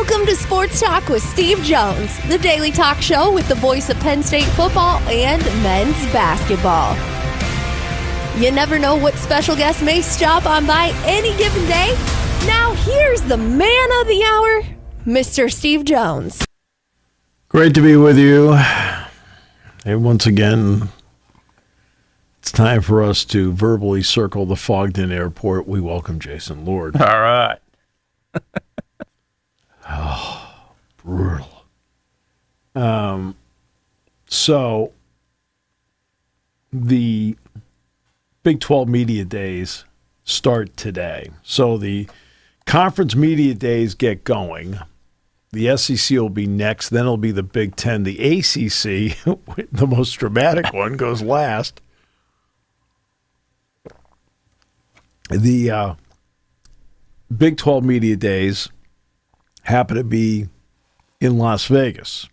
Welcome to Sports Talk with Steve Jones, the daily talk show with the voice of Penn State football and men's basketball. You never know what special guest may stop on by any given day. Now here's the man of the hour, Mr. Steve Jones. Great to be with you. And once again, it's time for us to verbally circle the fogged-in airport. We welcome Jason Lord. All right. Oh, brutal. So the Big 12 Media Days start today. So the conference media days get going. The SEC will be next. Then it'll be the Big 10. The ACC, the most dramatic one, goes last. The Big 12 Media Days happen to be in Las Vegas.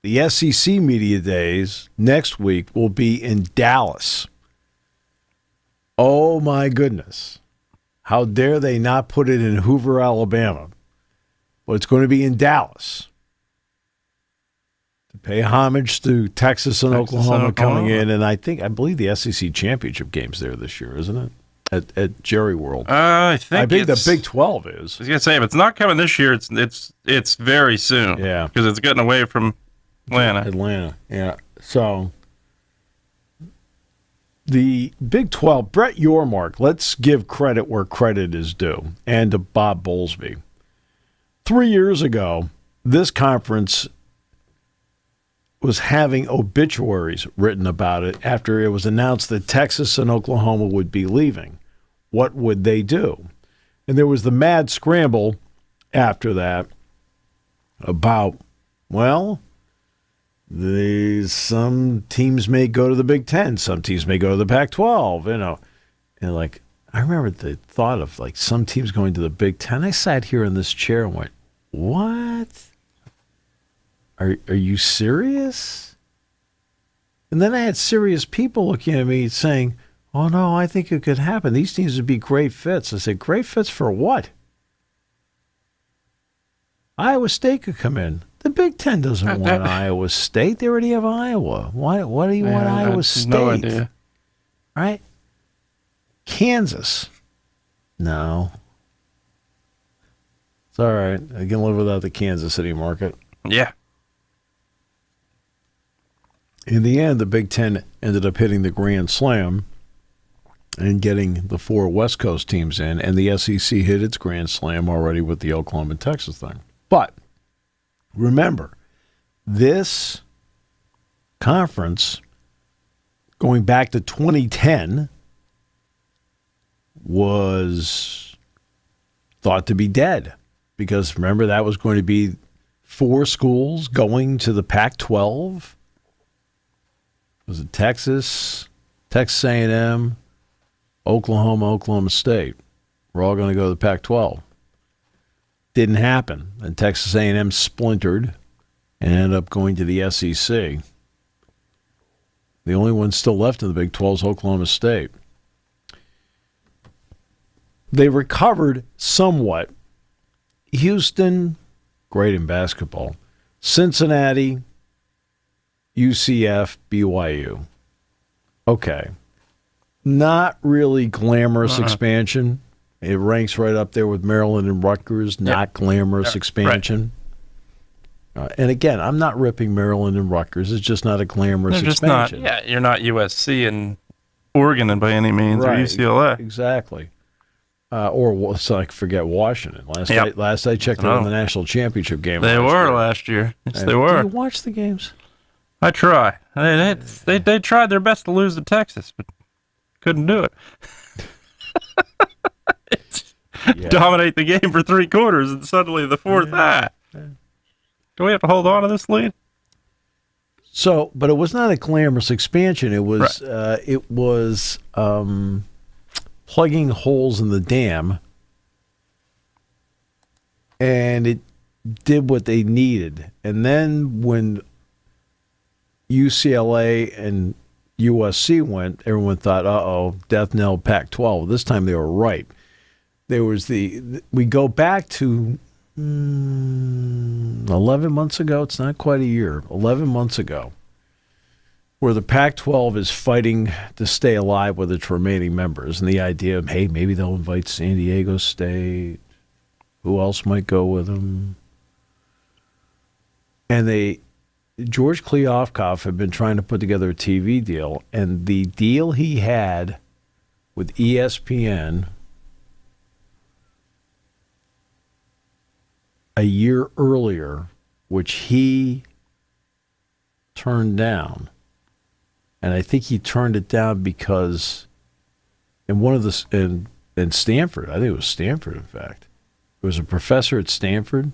The SEC Media Days next week will be in Dallas. Oh, my goodness. How dare they not put it in Hoover, Alabama? But it's going to be in Dallas to pay homage to Texas and Oklahoma coming in. And I believe the SEC Championship game's there this year, isn't it? At Jerry World. I think the Big 12 is. I was going to say, if it's not coming this year, it's very soon. Yeah. Because it's getting away from Atlanta. Yeah. So the Big 12, Brett Yormark, let's give credit where credit is due, and to Bob Bowlesby. 3 years ago, this conference was having obituaries written about it after it was announced that Texas and Oklahoma would be leaving. What would they do? And there was the mad scramble after that about, well, some teams may go to the Big Ten, some teams may go to the Pac-12, And I remember the thought of some teams going to the Big Ten. I sat here in this chair and went, what? Are you serious? And then I had serious people looking at me saying, oh, no, I think it could happen. These teams would be great fits. I said, great fits for what? Iowa State could come in. The Big Ten doesn't want Iowa State. They already have Iowa. Why do you want Iowa State? No idea. Right? Kansas. No. It's all right. I can live without the Kansas City market. Yeah. In the end, the Big Ten ended up hitting the Grand Slam and getting the 4 West Coast teams in, and the SEC hit its Grand Slam already with the Oklahoma and Texas thing. But remember, this conference, going back to 2010, was thought to be dead because, remember, that was going to be 4 schools going to the Pac-12. Was it Texas A&M, Oklahoma State? We're all going to go to the Pac-12. Didn't happen. And Texas A&M splintered and ended up going to the SEC. The only one still left in the Big 12 is Oklahoma State. They recovered somewhat. Houston, great in basketball. Cincinnati, UCF, BYU. Okay. Not really glamorous expansion. It ranks right up there with Maryland and Rutgers. Not glamorous expansion. Right. And again, I'm not ripping Maryland and Rutgers. It's just not a glamorous expansion. You're not USC and Oregon and by any means, or UCLA. Exactly. Forget Washington. Last I checked, they were in the national championship game. They were last year. Yes, they were. Do you watch the games? I try. They tried their best to lose to Texas, but couldn't do it. Dominate the game for 3 quarters, and suddenly the fourth. Do we have to hold on to this lead? So, but it was not a glamorous expansion. It was plugging holes in the dam, and it did what they needed. And then when UCLA and USC went, everyone thought, uh-oh, death knell Pac-12. This time they were right. There was we go back to 11 months ago. It's not quite a year. 11 months ago, where the Pac-12 is fighting to stay alive with its remaining members, and the idea of, hey, maybe they'll invite San Diego State. Who else might go with them? And George Kliavkoff had been trying to put together a TV deal, and the deal he had with ESPN a year earlier, which he turned down. And I think he turned it down because in Stanford, I think it was Stanford, in fact, there was a professor at Stanford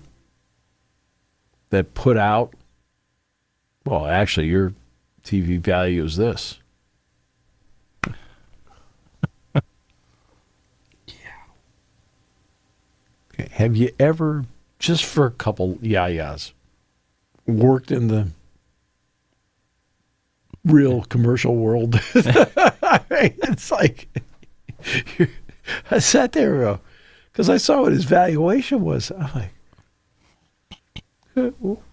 that put out, well, actually, your TV value is this. Okay. Have you ever, just for a couple yayas, worked in the real commercial world? It's like, I sat there because I saw what his valuation was. I'm like,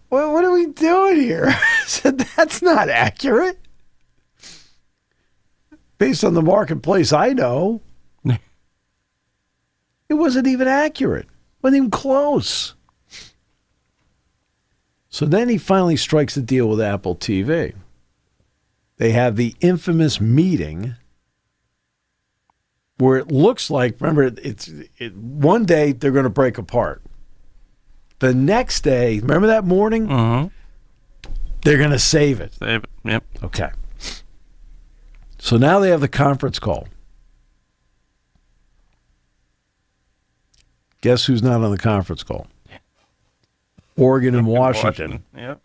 what are we doing here? I said, that's not accurate. Based on the marketplace I know, it wasn't even accurate. Wasn't even close. So then he finally strikes a deal with Apple TV. They have the infamous meeting where it looks like, remember, one day they're going to break apart. The next day, remember that morning? Mm-hmm. They're going to save it. Save it, yep. Okay. So now they have the conference call. Guess who's not on the conference call? Oregon and Washington. Yep.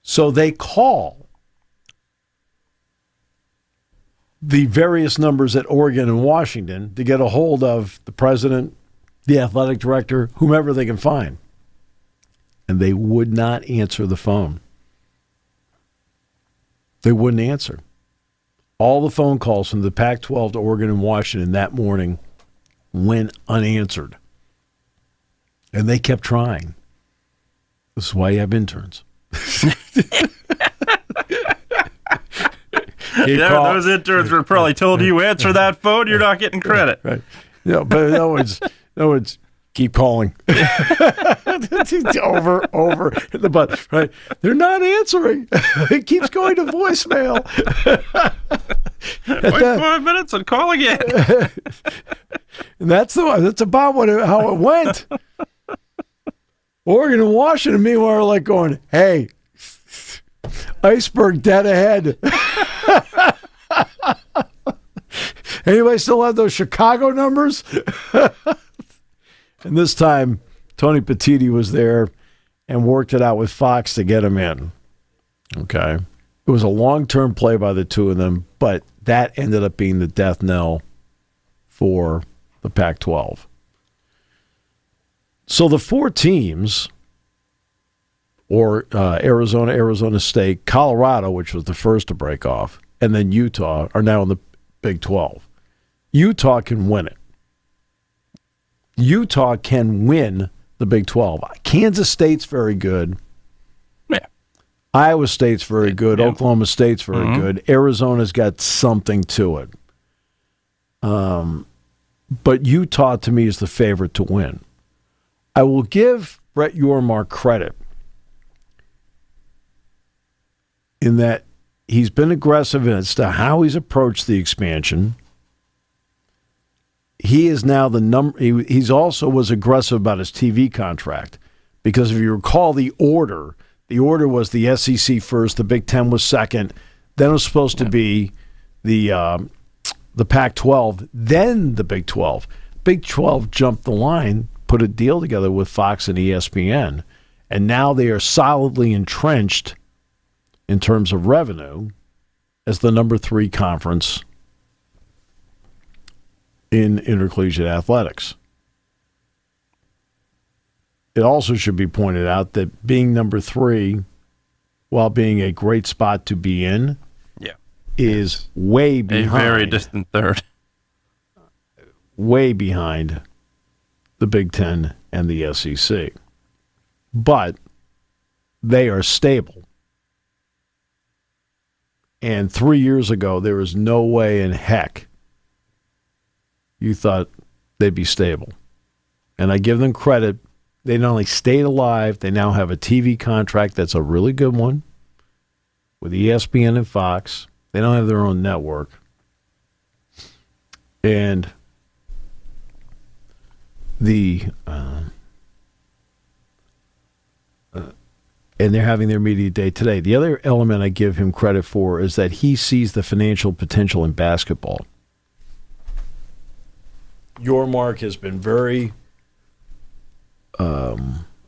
So they call the various numbers at Oregon and Washington to get a hold of the president, the athletic director, whomever they can find. And they would not answer the phone. They wouldn't answer. All the phone calls from the Pac-12 to Oregon and Washington that morning went unanswered. And they kept trying. This is why you have interns. Those interns were probably told you answer that phone, you're not getting credit. Right. Yeah, but in other words, keep calling. over the button. Right. They're not answering. It keeps going to voicemail. Wait 5 minutes and call again. And that's about how it went. Oregon and Washington, meanwhile, are like going, hey, iceberg dead ahead. Anybody still have those Chicago numbers? And this time, Tony Petitti was there and worked it out with Fox to get him in. Okay. It was a long-term play by the two of them, but that ended up being the death knell for the Pac-12. So the four teams, or Arizona State, Colorado, which was the first to break off, and then Utah, are now in the Big 12. Utah can win it. Utah can win the Big 12. Kansas State's very good. Yeah. Iowa State's very good. Yeah. Oklahoma State's very good. Arizona's got something to it. But Utah, to me, is the favorite to win. I will give Brett Yormark credit in that he's been aggressive as to how he's approached the expansion. He is now the number. He's also was aggressive about his TV contract because if you recall the order was the SEC first, the Big Ten was second, then it was supposed to be the Pac-12, then the Big 12. Big 12 jumped the line, put a deal together with Fox and ESPN, and now they are solidly entrenched in terms of revenue as the number 3 conference in intercollegiate athletics. It also should be pointed out that being number 3, while being a great spot to be in, is way behind. A very distant third. Way behind the Big Ten and the SEC. But they are stable. And 3 years ago, there was no way in heck you thought they'd be stable. And I give them credit. They not only stayed alive, they now have a TV contract that's a really good one with ESPN and Fox. They don't have their own network. And and they're having their media day today. The other element I give him credit for is that he sees the financial potential in basketball. Yormark has been very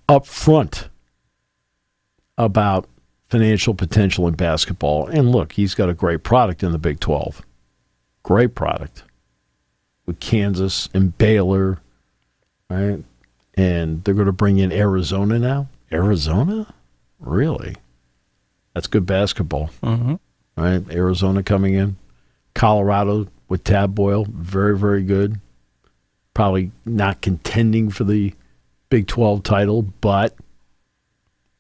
upfront about financial potential in basketball. And look, he's got a great product in the Big 12. Great product. With Kansas and Baylor, right? And they're going to bring in Arizona now. Arizona? Really? That's good basketball. Mm-hmm. Right? Arizona coming in. Colorado with Tab Boyle, very, very good. Probably not contending for the Big 12 title, but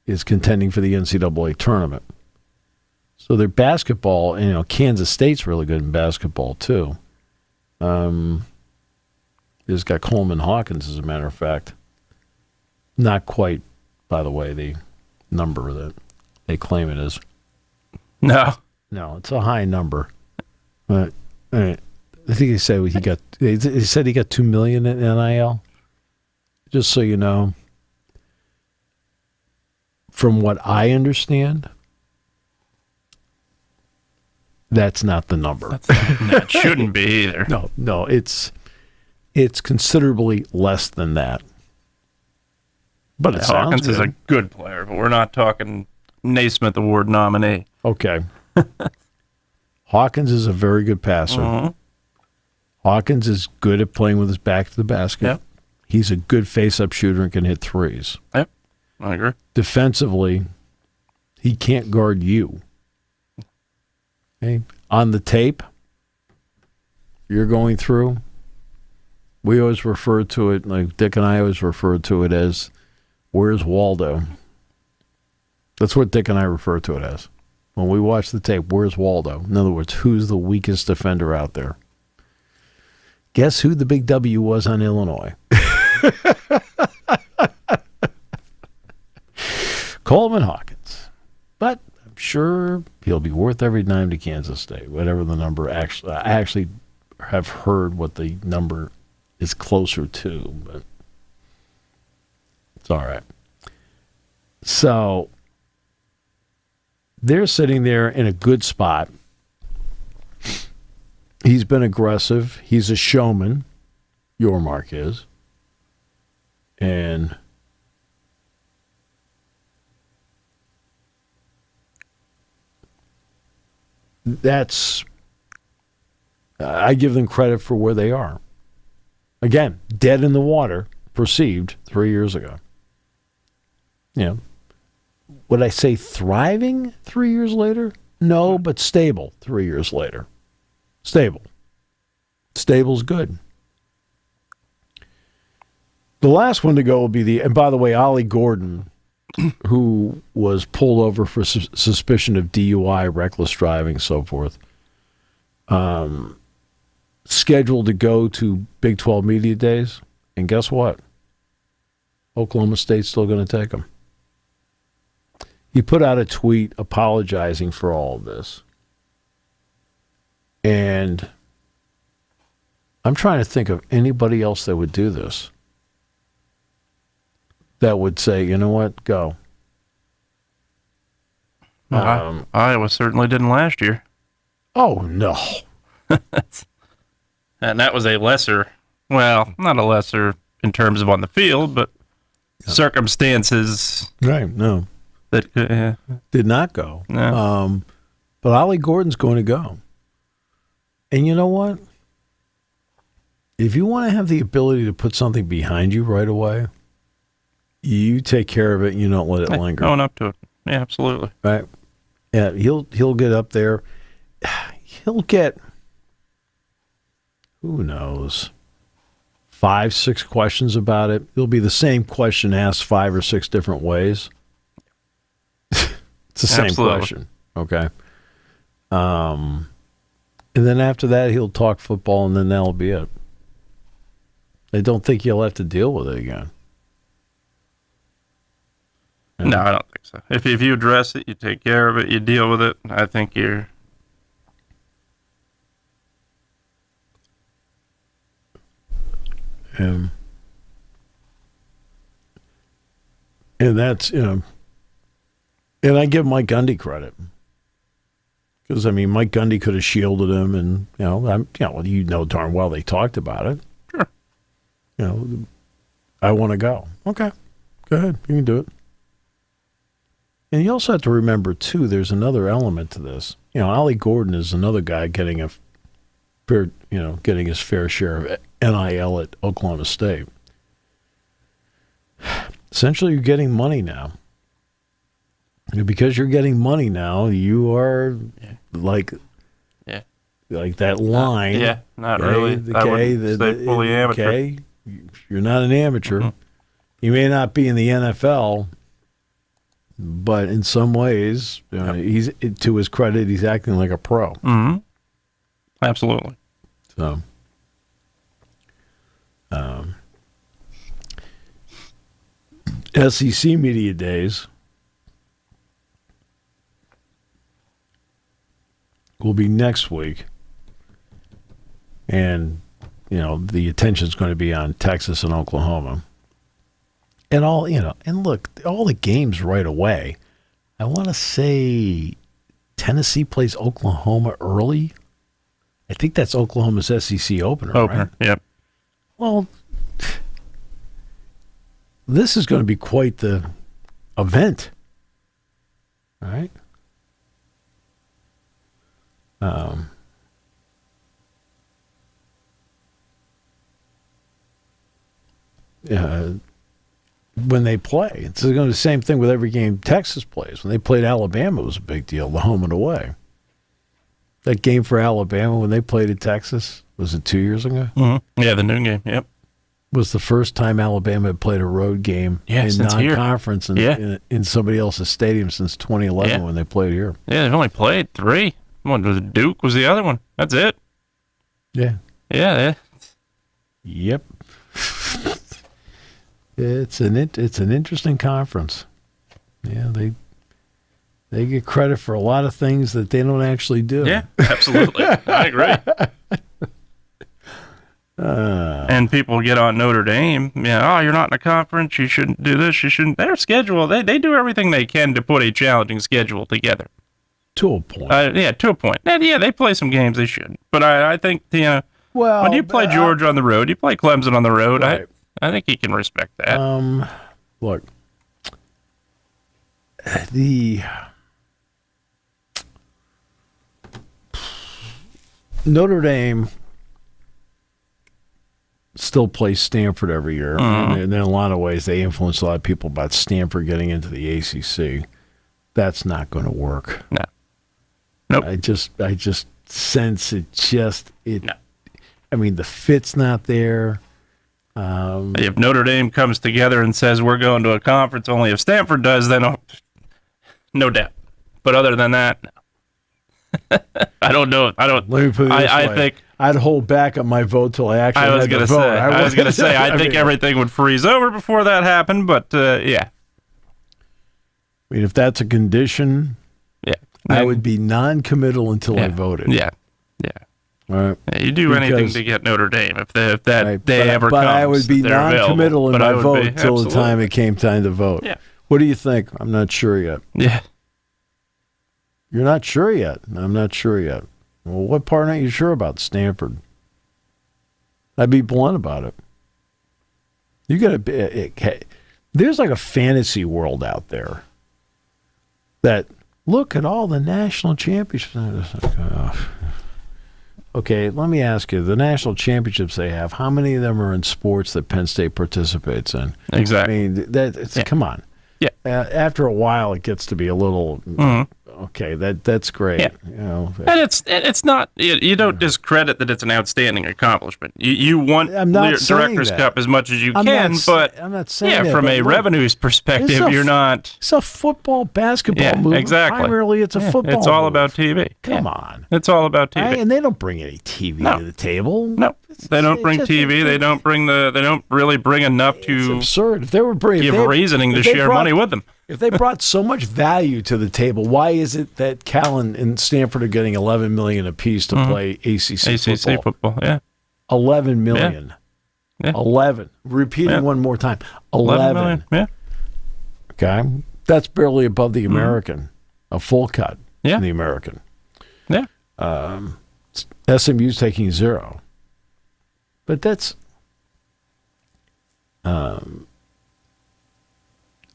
is contending for the NCAA tournament. So their basketball, and Kansas State's really good in basketball too. It's got Coleman Hawkins, as a matter of fact. Not quite, by the way, the number that they claim it is. No, it's a high number. But I think they said he got $2 million in NIL. Just so you know, from what I understand, that's not the number. That shouldn't be either. No, it's considerably less than that. But it Hawkins sounds is a good player, but we're not talking Naismith Award nominee. Okay. Hawkins is a very good passer. Mm-hmm. Hawkins is good at playing with his back to the basket. Yep. He's a good face-up shooter and can hit threes. Yep, I agree. Defensively, he can't guard you. Okay? On the tape, you're going through, we always refer to it, like Dick and I always refer to it as, where's Waldo? That's what Dick and I refer to it as. When we watch the tape, where's Waldo? In other words, who's the weakest defender out there? Guess who the big W was on Illinois? Coleman Hawkins. But I'm sure he'll be worth every dime to Kansas State, whatever the number actually. I actually have heard what the number is closer to, but it's all right. So they're sitting there in a good spot. He's been aggressive. He's a showman. Yormark is. And that's, I give them credit for where they are. Again, dead in the water, perceived 3 years ago. Would I say thriving 3 years later? No, but stable 3 years later. Stable. Stable's good. The last one to go will be and by the way, Ollie Gordon, who was pulled over for suspicion of DUI, reckless driving, so forth, scheduled to go to Big 12 Media Days. And guess what? Oklahoma State's still going to take him. He put out a tweet apologizing for all of this. And I'm trying to think of anybody else that would do this. That would say, you know what, go. Iowa certainly didn't last year. Oh, no. And that was a lesser, well, not a lesser in terms of on the field, but circumstances. Right, no. That did not go. No. But Ollie Gordon's going to go. And you know what? If you want to have the ability to put something behind you right away, you take care of it and you don't let it linger. Going up to it. Yeah, absolutely. Right? Yeah, he'll get up there. He'll get, who knows, 5, 6 questions about it. It'll be the same question asked 5 or 6 different ways. It's the same question. Okay. And then after that, he'll talk football, and then that'll be it. I don't think you'll have to deal with it again. No, I don't think so. If you address it, you take care of it, you deal with it, I think you're... And that's, and I give Mike Gundy credit. Because, I mean, Mike Gundy could have shielded him, and, you know darn well they talked about it. Sure. I want to go. Okay, go ahead. You can do it. And you also have to remember, too, there's another element to this. Ollie Gordon is another guy getting getting his fair share of NIL at Oklahoma State. Essentially, you're getting money now. And because you're getting money now, you are like that line. Not really. I wouldn't say fully amateur. Okay, you're not an amateur. Mm-hmm. You may not be in the NFL, but in some ways, he's, to his credit, he's acting like a pro. Mm-hmm. Absolutely. So, SEC Media Days will be next week. And, the attention's going to be on Texas and Oklahoma. And and look, all the games right away. I want to say Tennessee plays Oklahoma early. I think that's Oklahoma's SEC opener, right? Yep. Well, this is going to be quite the event, all right? When they play, it's going to be the same thing with every game Texas plays. When they played Alabama, it was a big deal, the home and away. That game for Alabama when they played at Texas, was it 2 years ago? Mm-hmm. Yeah, the noon game, yep. Was the first time Alabama had played a road game in non-conference in somebody else's stadium since 2011 when they played here. Yeah, they've only played 3. One was Duke, was the other one. That's it. Yeah. Yeah. Yep. It's an interesting conference. Yeah, they get credit for a lot of things that they don't actually do. Yeah, absolutely. I agree. And people get on Notre Dame. You're not in a conference. You shouldn't do this. You shouldn't. Their schedule, they do everything they can to put a challenging schedule together. To a point. To a point. And they play some games they shouldn't. But I think, when you play Georgia on the road, you play Clemson on the road, right. I think you can respect that. Look, the Notre Dame still plays Stanford every year. And in a lot of ways, they influence a lot of people about Stanford getting into the ACC. That's not going to work. No. Nope. I just sense it. No. I mean, the fit's not there. If Notre Dame comes together and says we're going to a conference, only if Stanford does, then no doubt. But other than that, no. I don't know. Let me put it this way. I think I'd hold back on my vote till I actually had to vote. I was going to say I think everything would freeze over before that happened. But yeah. I mean, if that's a condition, I would be non-committal until I voted. Yeah. All right. Yeah, you do anything to get Notre Dame if that day ever comes. But I would be non-committal in my vote until the time it came time to vote. Yeah. What do you think? I'm not sure yet. Yeah. You're not sure yet. I'm not sure yet. Well, what part aren't you sure about? Stanford. I'd be blunt about it. You got to be. There's like a fantasy world out there that look at all the national championships. Okay, let me ask you, the national championships they have, how many of them are in sports that Penn State participates in? Exactly. I mean, come on. Yeah. After a while, it gets to be a little, Okay, that's great. Yeah. You know, and it's not. You don't discredit that it's an outstanding accomplishment. You want I'm not saying Directors that. Cup as much as you I'm can, not but I'm not saying that, from but a look, revenues perspective, you're not. It's a football basketball movie. Exactly. Primarily, it's a football. It's all move. about TV. Come on. It's all about TV. And they don't bring any TV to the table. No, they don't bring TV. They don't bring They don't really bring enough to. It's absurd. If they were bringing, give reasoning to share money with them. If they brought so much value to the table, why is it that Cal and Stanford are getting $11 million apiece to play ACC football? Yeah, $11 million. Yeah. 11. Repeating one more time. 11 million. Yeah. Okay, that's barely above the American. A full cut. Yeah. In the American. Yeah. SMU's taking 0. But that's.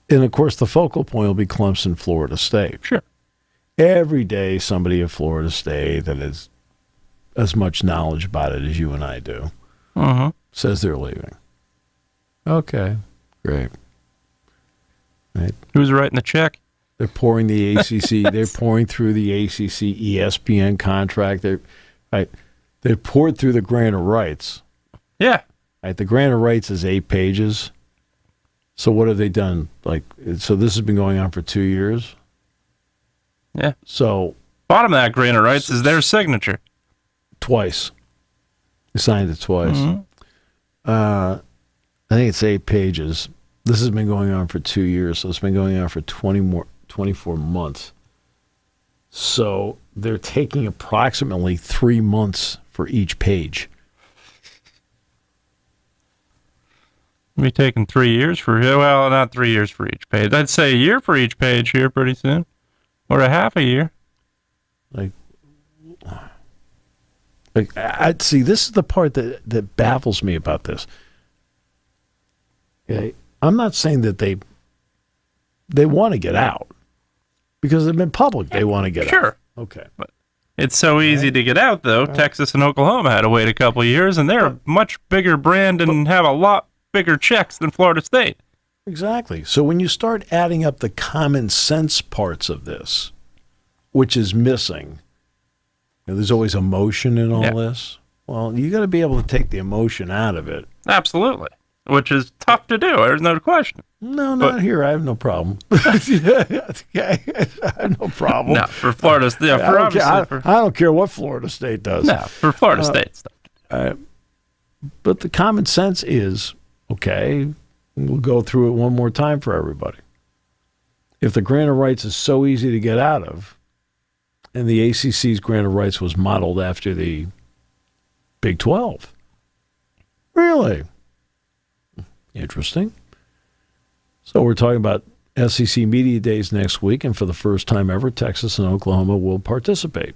And, of course, the focal point will be Clemson, Florida State. Sure. Every day, somebody at Florida State that has as much knowledge about it as you and I do says they're leaving. Okay, great. Right. Who's writing the check? They're pouring the ACC. They're pouring through the ACC ESPN contract. They poured through the grant of rights. Yeah. Right. The grant of rights is 8 pages. So what have they done? So this has been going on for 2 years. Yeah. So bottom of that grant of rights is their signature. Twice. They signed it twice. I think it's 8 pages. This has been going on for 2 years, so it's been going on for 24 months. So they're taking approximately 3 months for each page. Be taking 3 years not 3 years for each page. I'd say a year for each page here pretty soon, or a half a year. I'd see. This is the part that baffles me about this. Okay, I'm not saying that they want to get out because they've been public. They want to get out. Sure. Okay. But it's so easy to get out, though. Texas and Oklahoma had to wait a couple of years, and they're a much bigger brand and have a lot bigger checks than Florida State. Exactly. So when you start adding up the common sense parts of this, which is missing, there's always emotion in all this. Well, you got to be able to take the emotion out of it. Absolutely. Which is tough to do. There's no question. No, not here. I have no problem. I have no problem. No, for Florida State. I don't care what Florida State does. No, for Florida State stuff. But the common sense is, okay, we'll go through it one more time for everybody. If the grant of rights is so easy to get out of, and the ACC's grant of rights was modeled after the Big 12. Really? Interesting. So we're talking about SEC Media Days next week, and for the first time ever, Texas and Oklahoma will participate.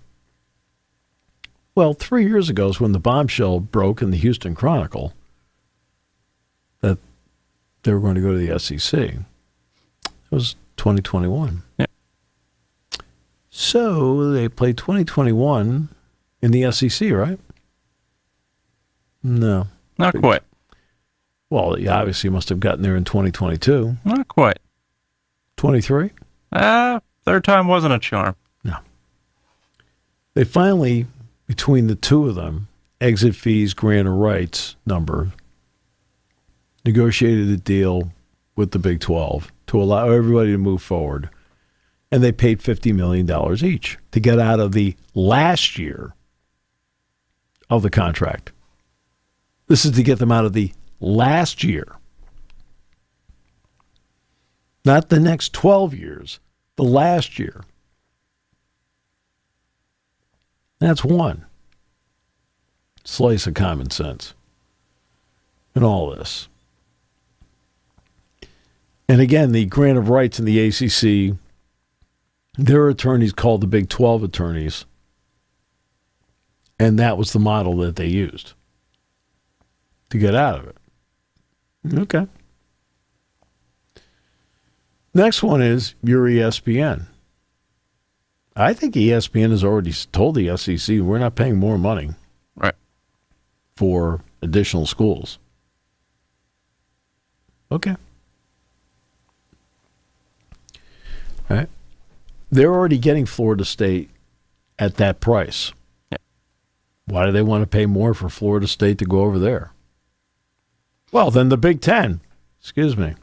Well, 3 years ago is when the bombshell broke in the Houston Chronicle that they were going to go to the SEC. It was 2021. Yeah. So they played 2021 in the SEC, right? No. Not quite. Well, you obviously must have gotten there in 2022. Not quite. 23? Third time wasn't a charm. No. They finally, between the two of them, exit fees, grant of rights number, negotiated a deal with the Big 12 to allow everybody to move forward. And they paid $50 million each to get out of the last year of the contract. This is to get them out of the last year. Not the next 12 years, the last year. That's one slice of common sense in all this. And again, the grant of rights in the ACC, their attorneys called the Big 12 attorneys, and that was the model that they used to get out of it. Okay. Next one is your ESPN. I think ESPN has already told the SEC we're not paying more money for additional schools. Okay. All right. they're already getting Florida State at that price. Yeah. Why do they want to pay more for Florida State to go over there? Well, then the Big Ten. Excuse me.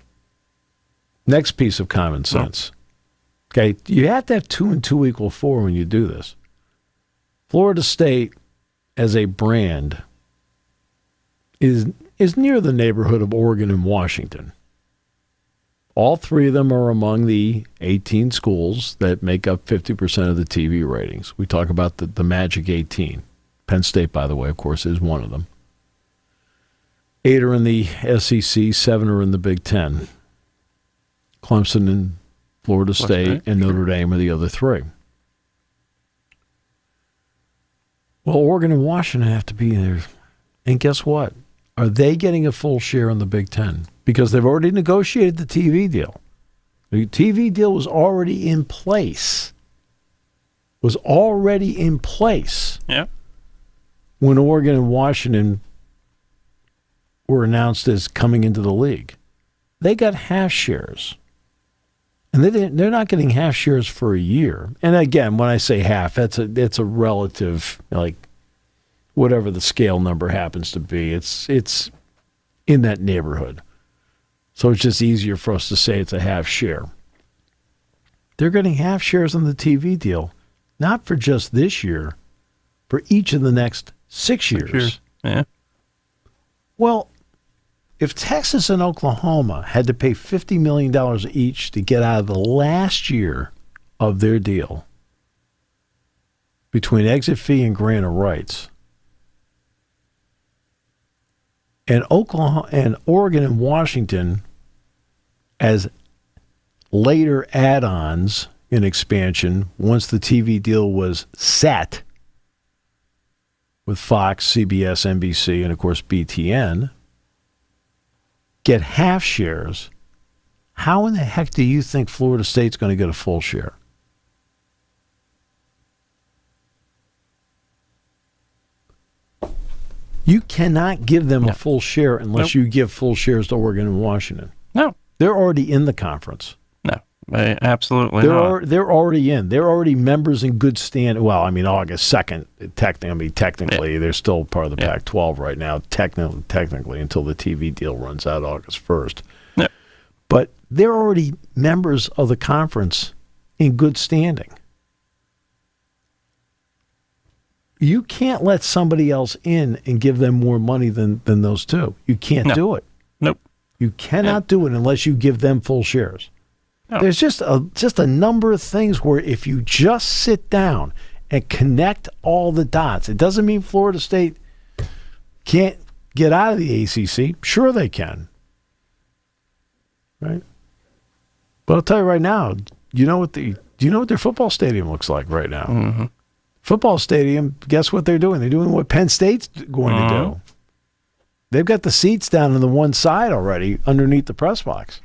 Next piece of common sense. Okay, you have to have 2 and 2 equal 4 when you do this. Florida State, as a brand, is near the neighborhood of Oregon and Washington. All 3 of them are among the 18 schools that make up 50% of the TV ratings. We talk about the Magic 18. Penn State, by the way, of course, is one of them. 8 are in the SEC, 7 are in the Big Ten. Clemson and Florida State and Notre Dame are the other 3. Well, Oregon and Washington have to be there. And guess what? Are they getting a full share in the Big Ten? Because they've already negotiated the TV deal. The TV deal was already in place. Yeah. When Oregon and Washington were announced as coming into the league. They got half shares. And they're not getting half shares for a year. And again, when I say half, it's a relative, like whatever the scale number happens to be. It's in that neighborhood. So it's just easier for us to say it's a half share. They're getting half shares on the TV deal, not for just this year, for each of the next 6 years. Yeah. Well, if Texas and Oklahoma had to pay $50 million each to get out of the last year of their deal between exit fee and grant of rights, and Oklahoma and Oregon and Washington as later add-ons in expansion once the TV deal was set with Fox, CBS, NBC, and of course BTN, get half shares, how in the heck do you think Florida State's going to get a full share? You cannot give them a full share unless you give full shares to Oregon and Washington. No. They're already in the conference. No, absolutely not. They're already in. They're already members in good stand. Well, I mean, August 2nd, technically, they're still part of the Pac-12 right now, technically, until the TV deal runs out August 1st. Yeah. But they're already members of the conference in good standing. You can't let somebody else in and give them more money than those two. You can't do it. Nope. You cannot do it unless you give them full shares. No. There's just a number of things where if you just sit down and connect all the dots, it doesn't mean Florida State can't get out of the ACC. Sure they can. Right? But I'll tell you right now, do you know what their football stadium looks like right now? Mm-hmm. Football stadium, guess what they're doing? They're doing what Penn State's going to do. They've got the seats down on the one side already underneath the press box.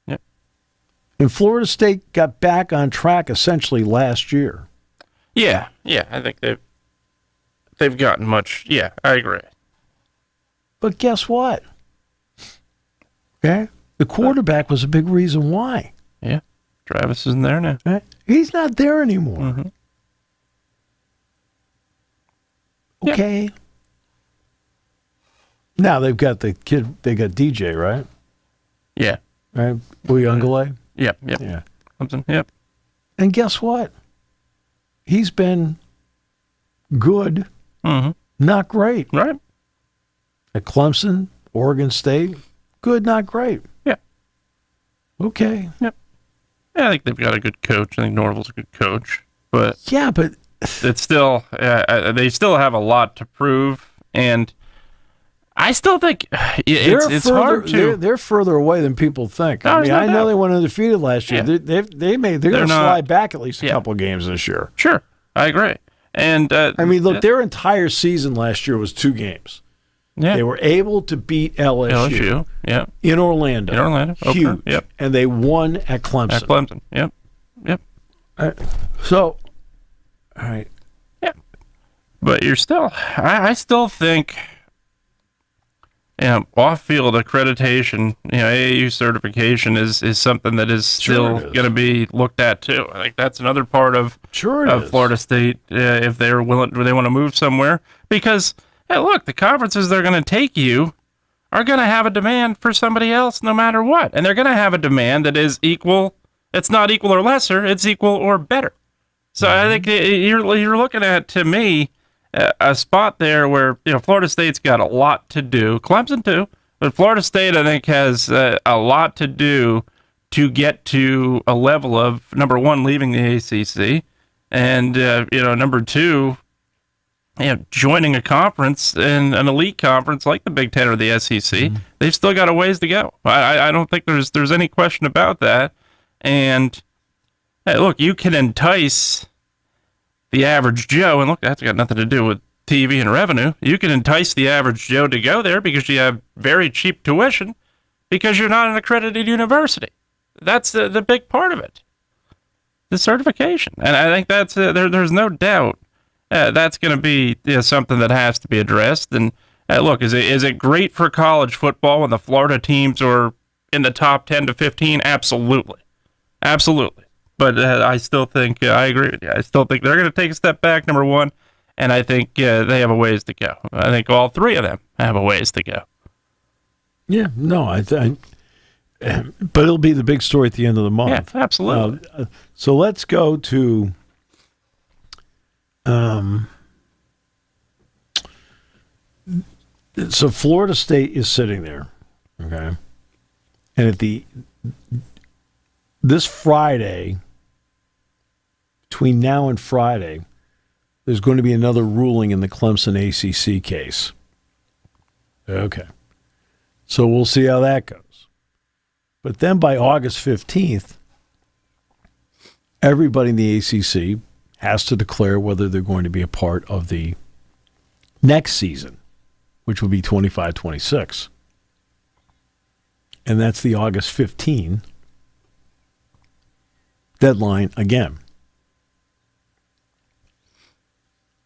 Yep. And Florida State got back on track essentially last year. Yeah, I think they've gotten much. Yeah, I agree. But guess what? Okay, the quarterback was a big reason why. Yeah, Travis isn't there now. Right? He's not there anymore. Mm-hmm. Okay. Yeah. Now they've got the kid. They got DJ, right? Yeah. Right. Uyunglele. Yep. Yeah. Something. Yep. And guess what? He's been good, not great. Right. At Clemson, Oregon State, good, not great. Yeah. Okay. Yep. Yeah, I think they've got a good coach. I think Norville's a good coach, but it's still they still have a lot to prove, and I still think it's hard to. They're further away than people think. I mean, I know they went undefeated last year. Yeah. They're going to slide back at least a couple games this year. Sure, I agree. And I mean, look, their entire season last year was 2 games. Yeah. They were able to beat LSU. Yeah. In Orlando. Huge. Okay. Yep. And they won at Clemson. Yep. So, all right. Yeah. But you're still, I still think off-field accreditation, AAU certification is something that is still going to be looked at too. I think that's another part of Florida State if they want to move somewhere, because hey, look, the conferences they're going to take you are going to have a demand for somebody else no matter what, and they're going to have a demand that is equal. It's not equal or lesser; it's equal or better. So I think you're looking at, to me, a spot there where Florida State's got a lot to do. Clemson too, but Florida State I think has a lot to do to get to a level of, number one, leaving the ACC, and number two, joining a conference, and an elite conference like the Big Ten or the SEC. Mm-hmm. They've still got a ways to go. I don't think there's any question about that. And hey, look, you can entice the average Joe, and look, that's got nothing to do with TV and revenue. You can entice the average Joe to go there because you have very cheap tuition, because you're not an accredited university. That's the big part of it, the certification. And I think that's there's no doubt that's going to be something that has to be addressed. And look, is it great for college football when the Florida teams are in the top 10 to 15? Absolutely. But I still think, I agree with you. I still think they're going to take a step back, number one, and I think they have a ways to go. I think all three of them have a ways to go. Yeah, no, but it'll be the big story at the end of the month. Yeah, absolutely. So let's go to so Florida State is sitting there, okay? And this Friday, between now and Friday, there's going to be another ruling in the Clemson ACC case. Okay. So we'll see how that goes. But then by August 15th, everybody in the ACC has to declare whether they're going to be a part of the next season, which will be 25-26. And that's the August 15 deadline again.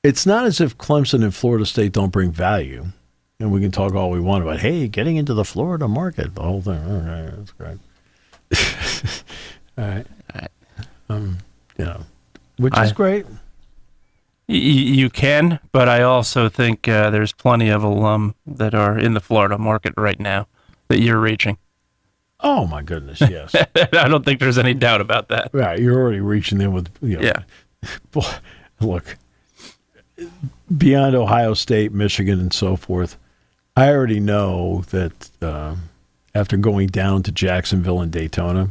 It's not as if Clemson and Florida State don't bring value, and we can talk all we want about, hey, getting into the Florida market, the whole thing. All right, that's great. All right. Which is great. You can, but I also think there's plenty of alum that are in the Florida market right now that you're reaching. Oh, my goodness, yes. I don't think there's any doubt about that. Right, you're already reaching them with, Yeah. Boy, look, beyond Ohio State, Michigan, and so forth, I already know that after going down to Jacksonville and Daytona,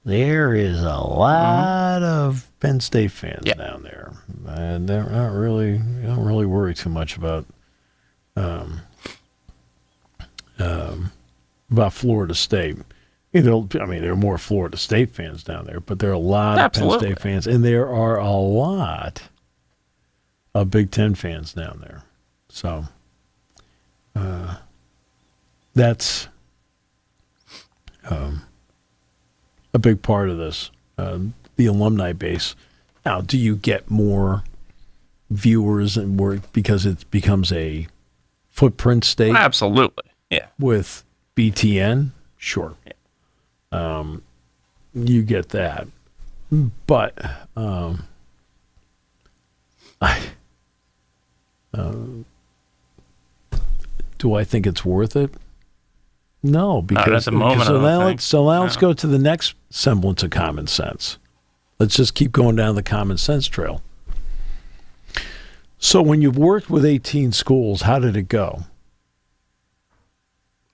there is a lot of Penn State fans down there. And they're not really, you don't really worry too much about Florida State. There are more Florida State fans down there, but there are a lot of Penn State fans, and there are a lot of Big Ten fans down there. So that's a big part of this, the alumni base. Now, do you get more viewers and work because it becomes a footprint state? Absolutely, yeah. With BTN, sure. Yeah. You get that, but do I think it's worth it? No, because not at the moment. Let's go to the next semblance of common sense. Let's just keep going down the common sense trail. So when you've worked with 18 schools, how did it go?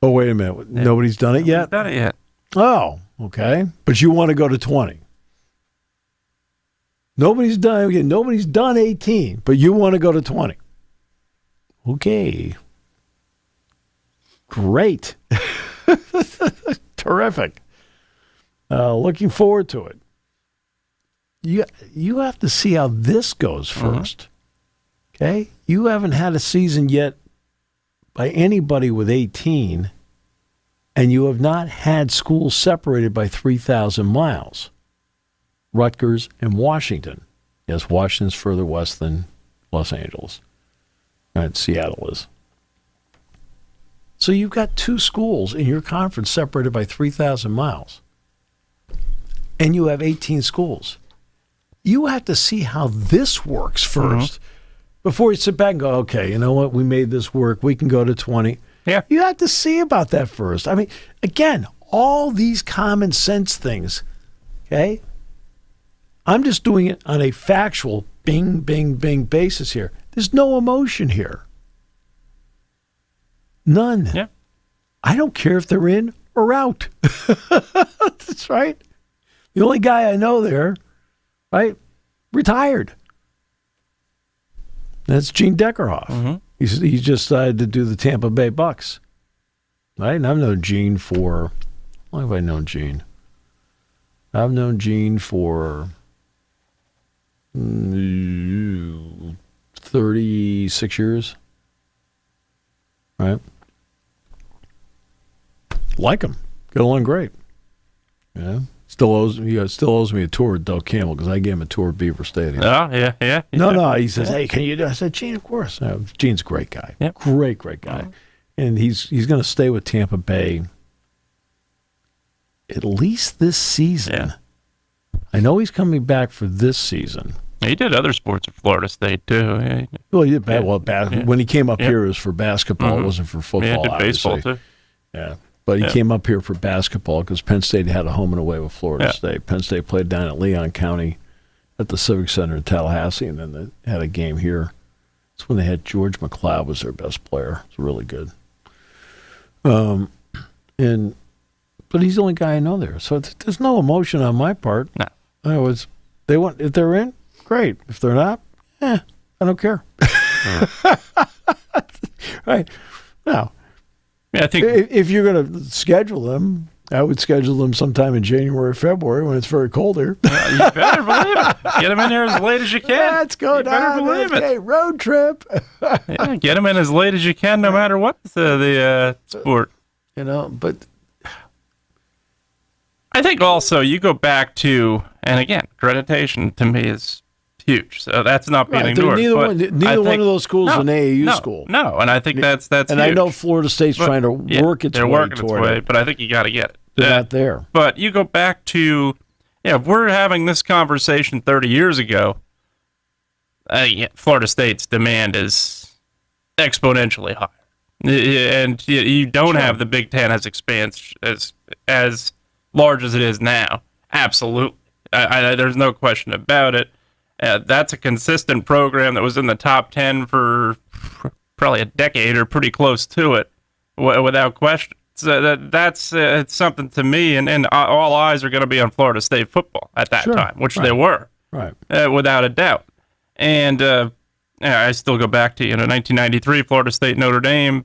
Oh, wait a minute. Yeah. Nobody's done it yet? Done it yet. Oh, okay. But you want to go to 20. Nobody's done 18, but you want to go to 20. Okay. Great. Terrific. Looking forward to it. You have to see how this goes first. Okay? You haven't had a season yet by anybody with 18, and you have not had schools separated by 3,000 miles. Rutgers and Washington. Yes, Washington's further west than Los Angeles. Right, Seattle is. So you've got two schools in your conference separated by 3,000 miles. And you have 18 schools. You have to see how this works first before you sit back and go, okay, you know what? We made this work. We can go to 20. Yeah. You have to see about that first. I mean, again, all these common sense things, okay? I'm just doing it on a factual bing, bing, bing basis here. There's no emotion here. None. Yeah. I don't care if they're in or out. That's right. The only guy I know there, right, retired. That's Gene Deckerhoff. Mm-hmm. He just decided to do the Tampa Bay Bucks. Right? And I've known Gene for, how long have I known Gene? I've known Gene for 36 years. Right? Like him. Get along great. Yeah. Still owes me a tour at Del Campbell because I gave him a tour at Beaver Stadium. Oh, yeah. No. He says, hey, can you do it? I said, Gene, of course. Gene's a great guy. Yep. Great guy. Mm-hmm. And he's going to stay with Tampa Bay at least this season. Yeah. I know he's coming back for this season. He did other sports at Florida State, too. Yeah. Well, he did when he came up here, it was for basketball. Mm-hmm. It wasn't for football, Yeah, he did obviously. baseball, too. Yeah. But he came up here for basketball because Penn State had a home and away with Florida State. Penn State played down at Leon County at the Civic Center in Tallahassee, and then they had a game here. It's when they had George McLeod was their best player. It's really good. But he's the only guy I know there, so there's no emotion on my part. No. If they're in, great. If they're not, I don't care. Right now. Yeah, I think If you're going to schedule them, I would schedule them sometime in January or February when it's very cold here. you better believe it. Get them in there as late as you can. Let's go down. Better believe it. Hey, road trip. Yeah, get them in as late as you can, no matter what the sport. But I think also you go back to, and again, accreditation to me is huge. So that's not being ignored. Neither one of those schools is an AAU school. No, and I think that's and huge. I know Florida State's trying to work its they're way working toward its way, it. but I think you got to get it. They're not there. But you go back to, if we're having this conversation 30 years ago, Florida State's demand is exponentially higher. And you don't have the Big Ten as expanse as large as it is now. Absolutely. There's no question about it. That's a consistent program that was in the top 10 for probably a decade or pretty close to it, without question. So that's it's something to me, and all eyes are going to be on Florida State football at that time, which they were, without a doubt. And I still go back to 1993, Florida State Notre Dame,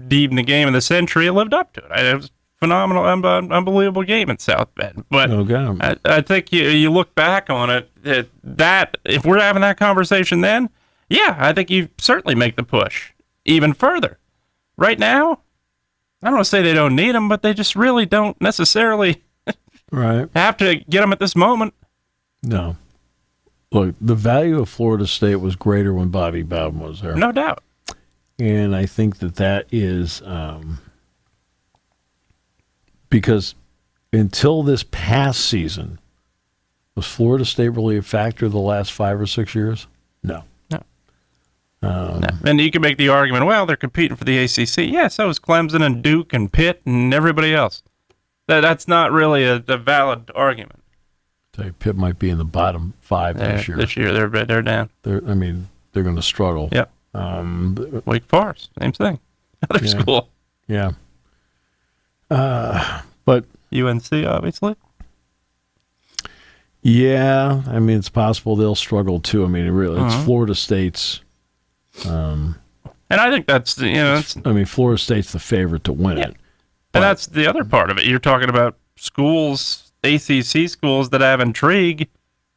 deep in the game of the century. It lived up to it. It was phenomenal, unbelievable game in South Bend. But I think you look back on it, that if we're having that conversation then, I think you certainly make the push even further. Right now, I don't want to say they don't need them, but they just really don't necessarily have to get them at this moment. No. Look, the value of Florida State was greater when Bobby Bowden was there. No doubt. And I think that is because until this past season, was Florida State really a factor the last 5 or 6 years? No. No. And you can make the argument, well, they're competing for the ACC. Yeah, so is Clemson and Duke and Pitt and everybody else. That's not really a valid argument. Pitt might be in the bottom 5 this year. This year, they're down. They're going to struggle. Yeah. Wake Forest, same thing. Another school. Yeah. But UNC, obviously. Yeah, it's possible they'll struggle too. It's Florida State's. And I think that's Florida State's the favorite to win it. And that's the other part of it. You're talking about schools, ACC schools that have intrigue.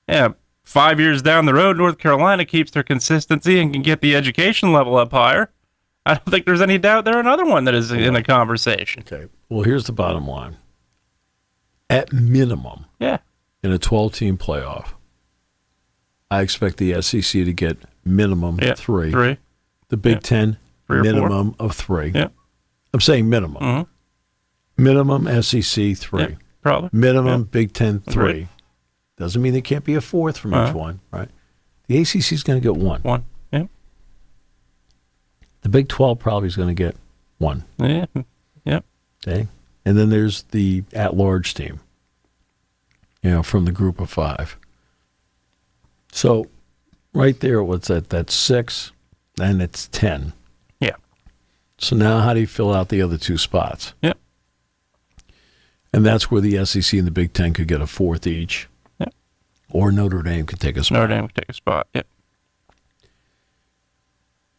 5 years down the road, North Carolina keeps their consistency and can get the education level up higher. I don't think there's any doubt they're another one that is in the conversation. Okay. Well, here's the bottom line. At minimum, in a 12-team playoff, I expect the SEC to get minimum 3. The Big Ten, minimum of 3. Yeah. I'm saying minimum. Mm-hmm. Minimum SEC 3. Yeah, probably. Minimum Big Ten 3. Right. Doesn't mean there can't be a fourth from each one, right? The ACC is going to get one. One. Yeah. The Big 12 probably is going to get one. Yeah. Yep. Okay. And then there's the at-large team, from the group of 5. So right there, what's that? That's 6, and it's 10. Yeah. So now how do you fill out the other 2 spots? Yep. And that's where the SEC and the Big Ten could get a fourth each. Yep. Or Notre Dame could take a spot. Notre Dame could take a spot. Yep.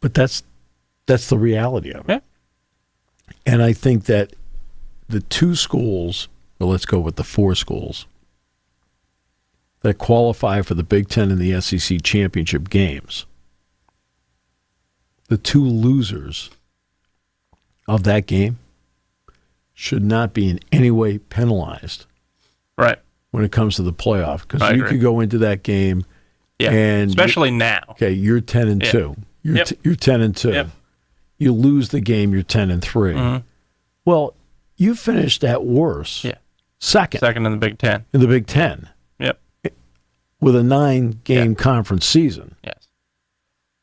But that's the reality of it. Yeah. And I think that the 2 schools, well, let's go with the 4 schools, that qualify for the Big Ten and the SEC championship games, the 2 losers of that game should not be in any way penalized. Right. When it comes to the playoff. Because you agree. could go into that game and... Especially now. Okay, you're 10-2. Yeah. You're 10-2. Yep. You lose the game, you're 10-3. Mm-hmm. Well, you finished at worst. Yeah. Second in the Big Ten. in the Big Ten Yep. with a 9-game conference season. Yes.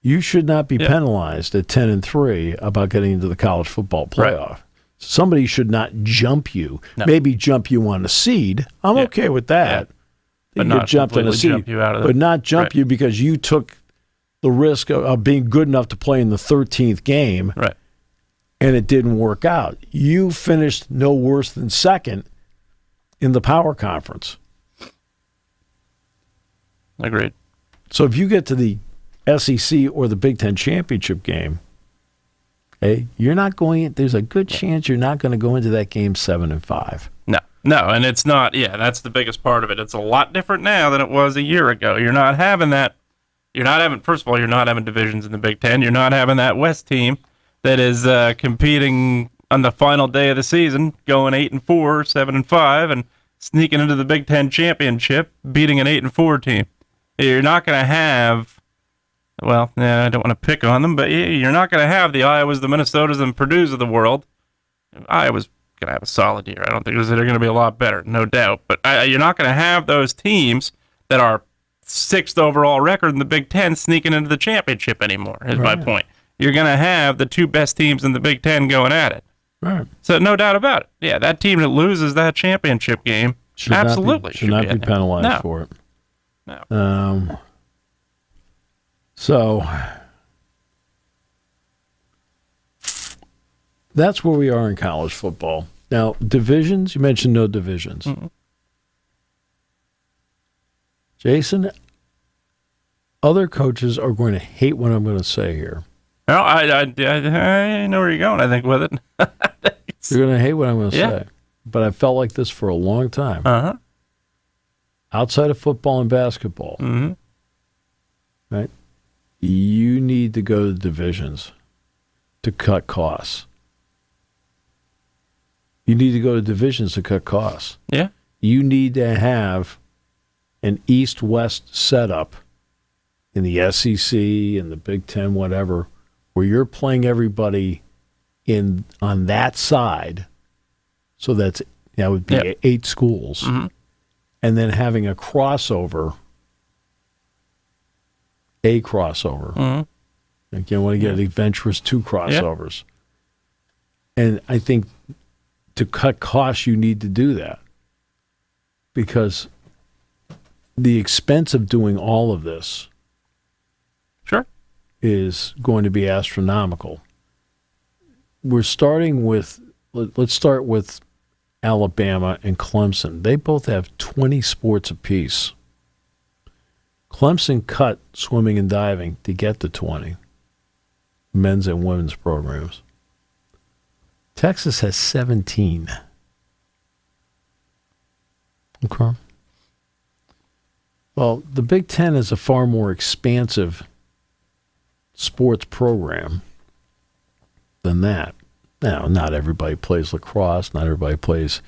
You should not be penalized at 10-3 about getting into the college football playoff. Right. Somebody should not jump you. No. Maybe jump you on a seed. I'm okay with that. Yeah. But you not get jumped on a seed, jump you out of but not jump you because you took the risk of being good enough to play in the 13th game, right? And it didn't work out. You finished no worse than second in the power conference. Agreed. So if you get to the SEC or the Big Ten championship game, you're not going. There's a good chance you're not going to go into that game 7-5. No, and it's not. Yeah, that's the biggest part of it. It's a lot different now than it was a year ago. You're not having that. First of all, you're not having divisions in the Big Ten. You're not having that West team that is competing on the final day of the season, going 8-4, 7-5, and sneaking into the Big Ten championship, beating an 8-4 team. You're not going to have. Well, I don't want to pick on them, but you're not going to have the Iowas, the Minnesotas, and Purdue's of the world. Iowa's going to have a solid year. I don't think they're going to be a lot better, no doubt. But you're not going to have those teams that are 6th overall record in the Big Ten sneaking into the championship anymore, is my point. You're going to have the 2 best teams in the Big Ten going at it. Right. So no doubt about it. Yeah, that team that loses that championship game should not be penalized for it. No. So that's where we are in college football. Now, divisions, you mentioned no divisions. Mm-hmm. Jason, other coaches are going to hate what I'm going to say here. No, I know where you're going, I think, with it. You're going to hate what I'm going to say. But I felt like this for a long time. Uh-huh. Outside of football and basketball, right? You need to go to divisions to cut costs. You need to go to divisions to cut costs. Yeah. You need to have an East-West setup in the SEC and the Big Ten, whatever, where you're playing everybody on that side. So that would be 8 schools. Mm-hmm. And then having a crossover. Mm-hmm. Like you want to get adventurous 2 crossovers. Yeah. And I think to cut costs, you need to do that. Because the expense of doing all of this is going to be astronomical. We're starting with, let's start with Alabama and Clemson. They both have 20 sports apiece. Clemson cut swimming and diving to get to 20, men's and women's programs. Texas has 17. Okay. Well, the Big Ten is a far more expansive sports program than that. Now, not everybody plays lacrosse. Not everybody plays,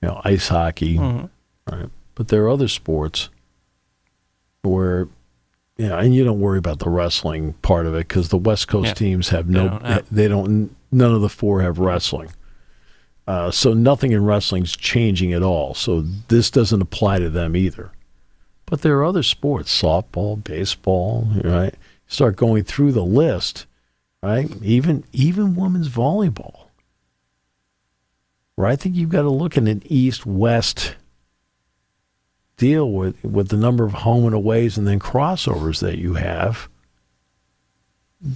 ice hockey. Mm-hmm. Right? But there are other sports where Yeah, and you don't worry about the wrestling part of it because the West Coast teams have none of the four have wrestling. So nothing in wrestling's changing at all. So this doesn't apply to them either. But there are other sports, softball, baseball, right? Start going through the list, right? Even women's volleyball. Where I think you've got to look at an East-West deal with the number of home and aways and then crossovers that you have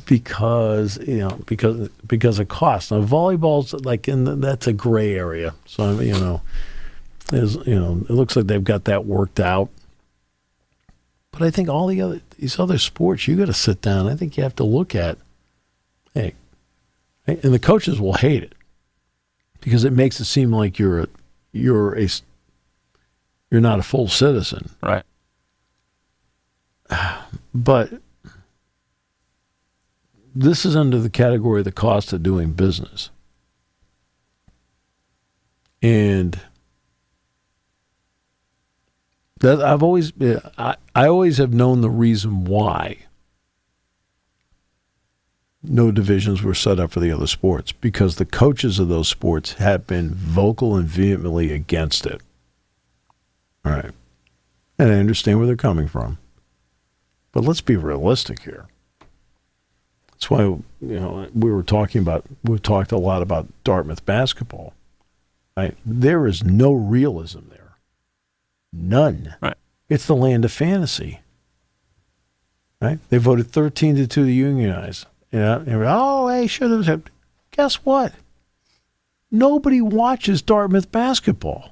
because of cost. Now volleyball's like that's a gray area. So it looks like they've got that worked out. But I think all these other sports you got to sit down. I think you have to look at, and the coaches will hate it because it makes it seem like you're not a full citizen. Right. But this is under the category of the cost of doing business. And that I always have known the reason why no divisions were set up for the other sports, because the coaches of those sports have been vocal and vehemently against it. All right. And I understand where they're coming from. But let's be realistic here. That's why, we've talked a lot about Dartmouth basketball. Right? There is no realism there. None. Right. It's the land of fantasy. Right? They voted 13-2 to unionize. They should have. Guess what? Nobody watches Dartmouth basketball.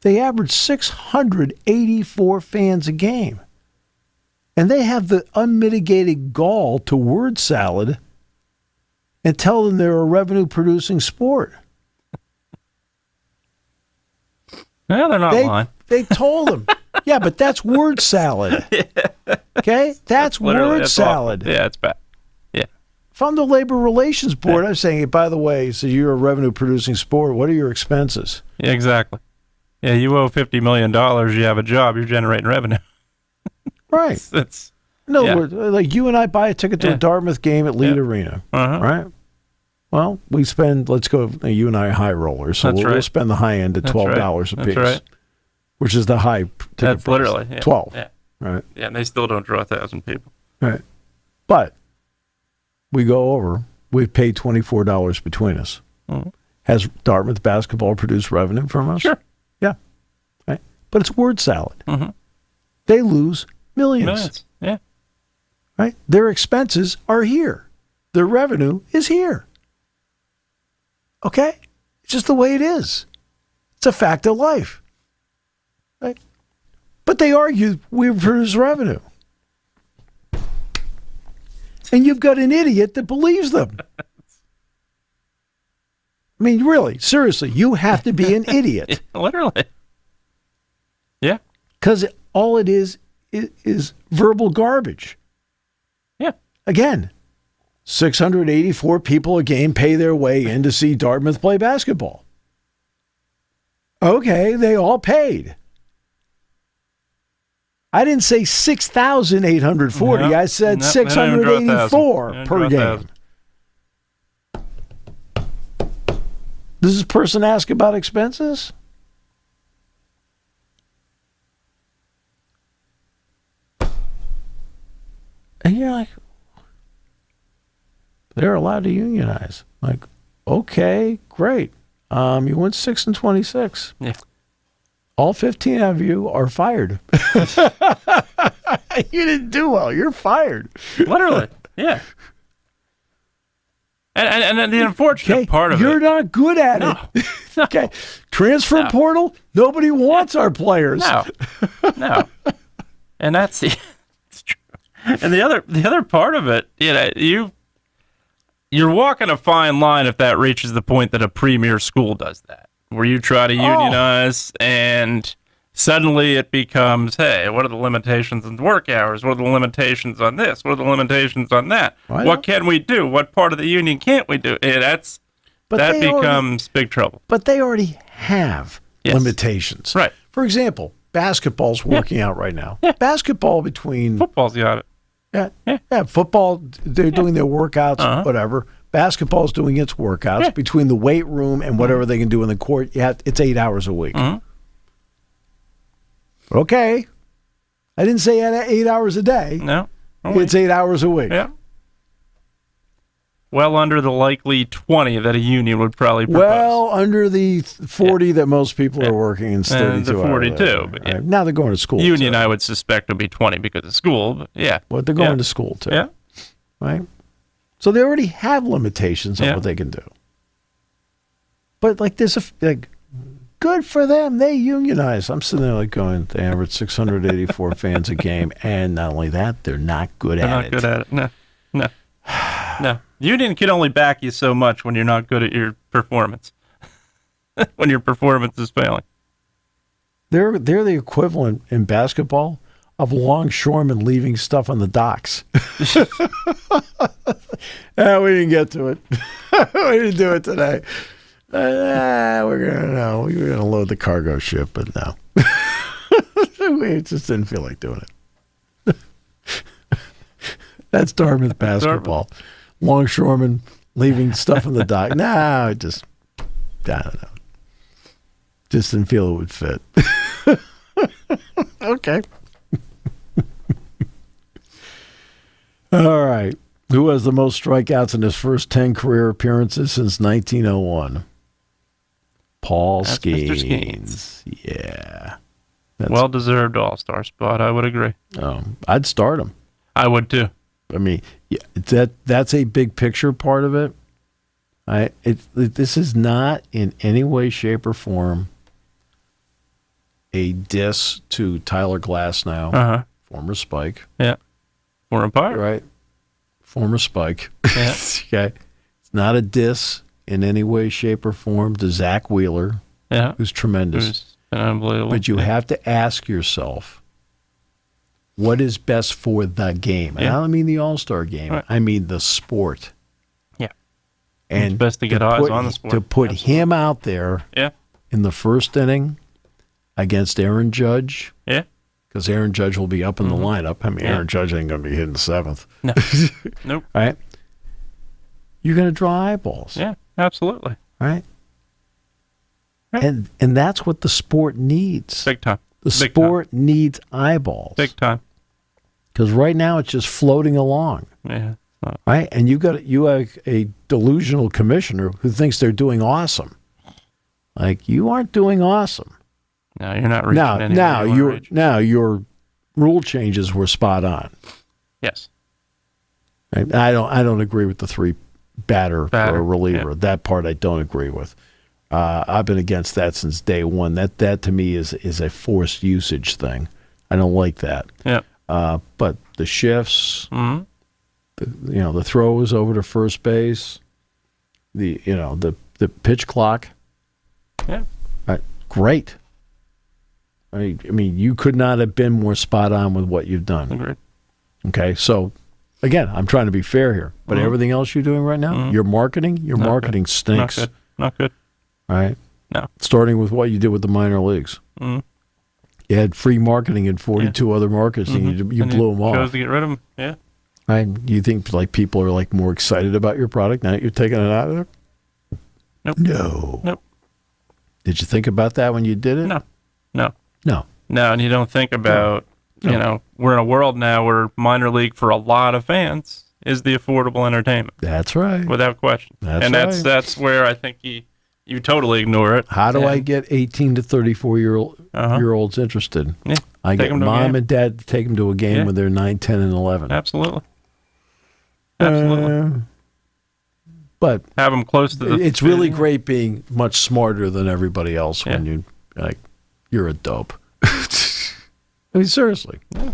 They average 684 fans a game. And they have the unmitigated gall to word salad and tell them they're a revenue-producing sport. No, they're not lying. They told them. Yeah, but that's word salad. Okay? That's word salad. Awful. Yeah, it's bad. Yeah. If I'm the Labor Relations Board, I'm saying, hey, by the way, so you're a revenue-producing sport. What are your expenses? Yeah, exactly. Yeah, you owe $50 million. You have a job. You're generating revenue. Right. It's in other words, like you and I buy a ticket to a Dartmouth game at Lead Arena. Right? Well, let's go, you and I are high rollers, so we'll spend the high end at $12 a piece. That's right. Which is the high ticket That's price. Literally. 12. Yeah. Right. Yeah, and they still don't draw 1,000 people. Right. But we go over, we've paid $24 between us. Mm-hmm. Has Dartmouth basketball produced revenue from us? Sure. Yeah. Right. But it's word salad. Mm-hmm. They lose millions. Yeah. Right? Their expenses are here. Their revenue is here. Okay? It's just the way it is. It's a fact of life. Right? But they argue we produce revenue. And you've got an idiot that believes them. I mean, really, seriously, you have to be an idiot. Literally. Yeah. Because all it is verbal garbage. Yeah. Again, 684 people a game pay their way in to see Dartmouth play basketball. Okay, they all paid. I didn't say 6,840. I said 684 per game. Does this person ask about expenses? And you're like, they're allowed to unionize. Like, okay, great. You went 6-26. Yeah. All 15 of you are fired. You didn't do well. You're fired. Literally. Yeah. And the unfortunate part of you're not good at it. No. Okay. Transfer portal, nobody wants our players. No. And that's it's true. And the other part of it, you're walking a fine line if that reaches the point that a premier school does that, where you try to unionize and suddenly it becomes, hey, what are the limitations on work hours? What are the limitations on this? What are the limitations on that? What can we do? What part of the union can't we do? That becomes big trouble. But they already have limitations. Right. For example, basketball's working out right now. Yeah. Basketball between Football's got it. yeah. Football, they're doing their workouts, whatever. Basketball's doing its workouts between the weight room and whatever they can do in the court. It's 8 hours a week. Okay, I didn't say 8 hours a day. No, it's 8 hours a week. Yeah. Well under the likely 20 that a union would probably propose. Well, under the 40 that most people are working in 32 the 42, hours. but Right? Now they're going to school. Union, too. I would suspect, would be 20 because of school, but yeah. Well, they're going to school, too. Yeah. Right? So they already have limitations on what they can do. But, like, good for them. They unionize. I'm sitting there, like, going, they average 684 fans a game, and not only that, they're not good at it. They're not good at it. No. No. Union can only back you so much when you're not good at your performance. When your performance is failing. They're the equivalent in basketball of longshoremen leaving stuff on the docks. We didn't get to it. We didn't do it today. We're gonna load the cargo ship, but no. We just didn't feel like doing it. That's Dartmouth basketball. Longshoremen leaving stuff in the dock. No, I don't know. Just didn't feel it would fit. Okay. All right. Who has the most strikeouts in his first 10 career appearances since 1901? Paul Skeens. Yeah. Well-deserved all-star spot, I would agree. I'd start him. I would, too. I mean, that's a big picture part of it. This is not in any way, shape, or form a diss to Tyler Glasnow, former Spike. Yeah. Former Pirate. Right. Former Spike. Yeah. Okay. It's not a diss in any way, shape, or form to Zach Wheeler, who's tremendous. Who's been unbelievable. But you have to ask yourself, what is best for the game? And I don't mean the All-Star game. Right. I mean the sport. Yeah. And it's best to get eyes on the sport. To put him out there in the first inning against Aaron Judge. Yeah. Because Aaron Judge will be up in the lineup. I mean, Aaron Judge ain't going to be hitting the seventh. No. Nope. Right? You're going to draw eyeballs. Yeah, absolutely. Right? And that's what the sport needs. Big time. The sport needs eyeballs. Big time. Because right now it's just floating along. Yeah. Right? And you have a delusional commissioner who thinks they're doing awesome. Like, you aren't doing awesome. No, you're not reaching anywhere. Now your rule changes were spot on. Yes. Right? I don't agree with the three batter or reliever. Yeah. That part I don't agree with. I've been against that since day one. That to me is a forced usage thing. I don't like that. Yeah. But the shifts, the throws over to first base, the pitch clock. Yeah. Great. I mean, you could not have been more spot on with what you've done. Agreed. Okay, so again, I'm trying to be fair here, but everything else you're doing right now, your marketing stinks. Not good. All right? No. Starting with what you did with the minor leagues. You had free marketing in 42 other markets, and you blew them off. Chose to get rid of them. Yeah. Right? You think like people are like more excited about your product now that you're taking it out of there? Nope. No. Nope. Did you think about that when you did it? No. No, and you don't think about, we're in a world now where minor league for a lot of fans is the affordable entertainment. That's right. Without question. That's where I think you totally ignore it. How do I get 18 to 34 year olds interested? Yeah. I get mom and dad to take them to a game when they're 9, 10, and 11. Absolutely. But have them close to the. It's really great being much smarter than everybody else when you're a dope. I mean, seriously. Yeah.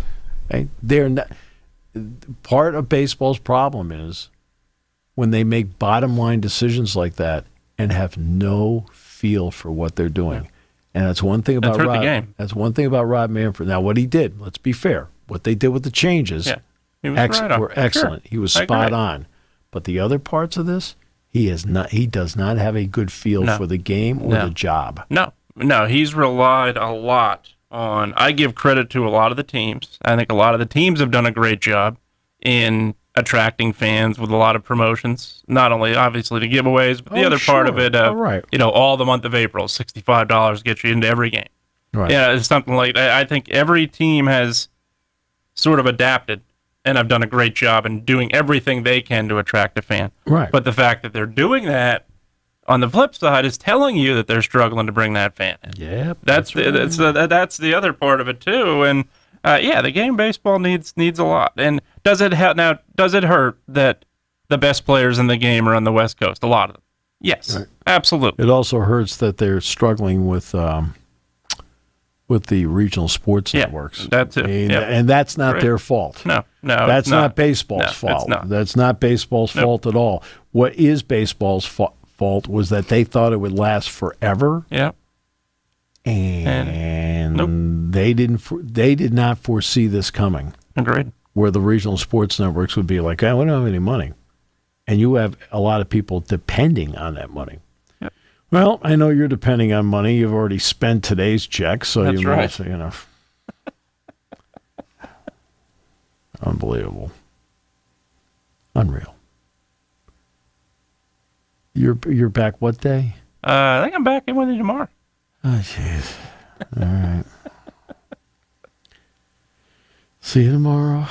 Right? They're not. Part of baseball's problem is when they make bottom line decisions like that and have no feel for what they're doing. And that's one thing about Rob. That's one thing about Rob Manfred. Now, what he did, let's be fair, what they did with the changes were excellent. Sure. He was spot on. But the other parts of this, he does not have a good feel for the game or the job. No, he's relied a lot I give credit to a lot of the teams. I think a lot of the teams have done a great job in attracting fans with a lot of promotions. Not only obviously the giveaways, but the other part of it, all the month of April, $65 gets you into every game. Right. Yeah, it's something like that. I think every team has sort of adapted and have done a great job in doing everything they can to attract a fan. Right. But the fact that they're doing that on the flip side is telling you that they're struggling to bring that fan in. Yep. That's the other part of it too. And the game baseball needs a lot. And does it hurt that the best players in the game are on the West Coast? A lot of them. Yes, right. Absolutely. It also hurts that they're struggling with the regional sports networks. That's it. And that's not their fault. No, that's not baseball's fault. That's not baseball's fault at all. What is baseball's fault was that they thought it would last forever. Yeah. And they did not foresee this coming. Agreed. Where the regional sports networks would be like, we don't have any money. And you have a lot of people depending on that money. Yep. Well, I know you're depending on money. You've already spent today's check, so that's right. Also, unbelievable. Unreal. You're back what day? I think I'm back in with you tomorrow. Oh, jeez. All right. See you tomorrow.